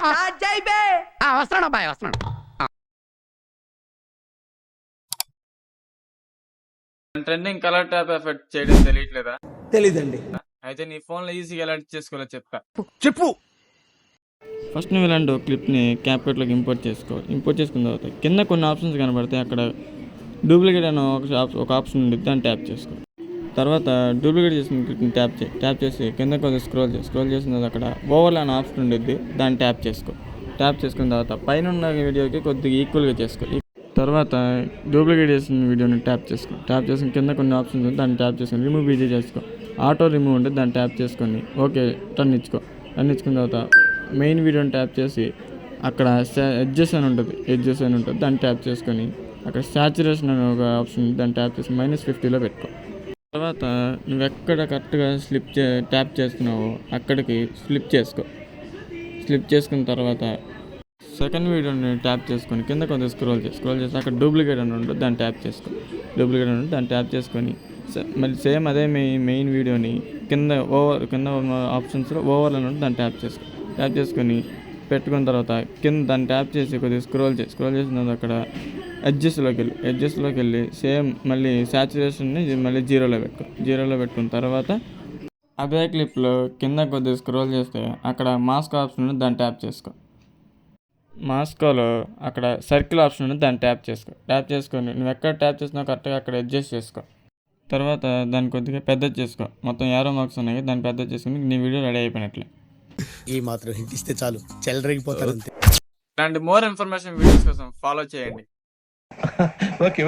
వస్తున్నాడు అబ్బాయి వస్తున్నాడు. ట్రెండింగ్ కలర్ ట్యాప్ ఎఫెక్ట్ చేయడం తెలియట్లేదా? తెలీదండి. అయితే నీ ఫోన్ లో ఈజీగా ఎలా చేసుకోవాలో చెప్తా. చెప్పు. ఫస్ట్ నువ్వు ఇలాంటి ఒక క్లిప్ని క్యాప్కట్లోకి ఇంపోర్ట్ చేసుకోవాలి. ఇంపోర్ట్ చేసుకున్న తర్వాత కింద కొన్ని ఆప్షన్స్ కనబడతాయి. అక్కడ డూప్లికేట్ అనే ఒక ఆప్షన్ ఉంది, దాన్ని ట్యాప్ చేసుకో. తర్వాత డూప్లికేట్ చేసిన క్లిప్ని ట్యాప్ చేసి కింద కొద్దిగా స్క్రోల్ చేసిన తర్వాత అక్కడ ఓవర్లో అనే ఆప్షన్ ఉండిద్ది, దాన్ని ట్యాప్ చేసుకో. ట్యాప్ చేసుకున్న తర్వాత పైన ఉన్న వీడియోకి కొద్దిగా ఈక్వల్గా చేసుకో. తర్వాత డూప్లికేట్ చేసిన వీడియోని ట్యాప్ చేసుకుని కింద కొన్ని ఆప్షన్స్ ఉంది, దాన్ని ట్యాప్ చేసుకొని రిమూవ్ ఈజీ చేసుకో. ఆటో రిమూవ్ ఉంటే దాన్ని ట్యాప్ చేసుకొని ఓకే టర్న్ ఇచ్చుకున్న తర్వాత మెయిన్ వీడియోని ట్యాప్ చేసి అక్కడ ఎడ్జెస్ అని ఉంటుంది, దాన్ని ట్యాప్ చేసుకొని అక్కడ సాచురేషన్ అనే ఒక ఆప్షన్ ఉంది, దాన్ని ట్యాప్ చేసి -50లో పెట్టుకో. తర్వాత నువ్వు ఎక్కడ కరెక్ట్గా ట్యాప్ చేస్తున్నావో అక్కడికి స్లిప్ చేసుకున్న తర్వాత సెకండ్ వీడియోని ట్యాప్ చేసుకొని కింద కొంచెం స్క్రోల్ చేసి అక్కడ డూప్లికేట్ అని ఉంటుంది, దాన్ని ట్యాప్ చేసుకొని మళ్ళీ సేమ్ అదే మెయిన్ వీడియోని కింద ఆప్షన్స్లో ఓవర్ అని ఉంటుంది, దాన్ని ట్యాప్ చేసుకొని పెట్టుకున్న తర్వాత కింద దాన్ని ట్యాప్ చేసి కొద్దిగా స్క్రోల్ చేసిన తర్వాత అక్కడ ఎడ్జెస్లోకి వెళ్ళి సేమ్ మళ్ళీ సాచురేషన్ని మళ్ళీ జీరోలో పెట్టుకున్న తర్వాత అదే క్లిప్లో కింద కొద్దిగా స్క్రోల్ చేస్తే అక్కడ మాస్క్ ఆప్షన్ ఉంది, దాన్ని ట్యాప్ చేసుకో. మాస్కోలో అక్కడ సర్కిల్ ఆప్షన్ ఉంది, దాన్ని ట్యాప్ చేసుకొని నువ్వు ఎక్కడ ట్యాప్ చేసినావు కరెక్ట్గా అక్కడ అడ్జస్ట్ చేసుకో. తర్వాత దాన్ని కొద్దిగా పెద్దది చేసుకో. మొత్తం యారో మార్క్స్ ఉన్నాయి, దాన్ని పెద్దది చేసుకుని నీ వీడియో రెడీ అయిపోయినట్లే. ఈ మాత్రం హింట్ ఇస్తే చాలు, చెలరేగిపోతారు అంతే. ఇలాంటి మోర్ ఇన్ఫర్మేషన్ వీడియోస్ కోసం ఫాలో చేయండి. ఓకే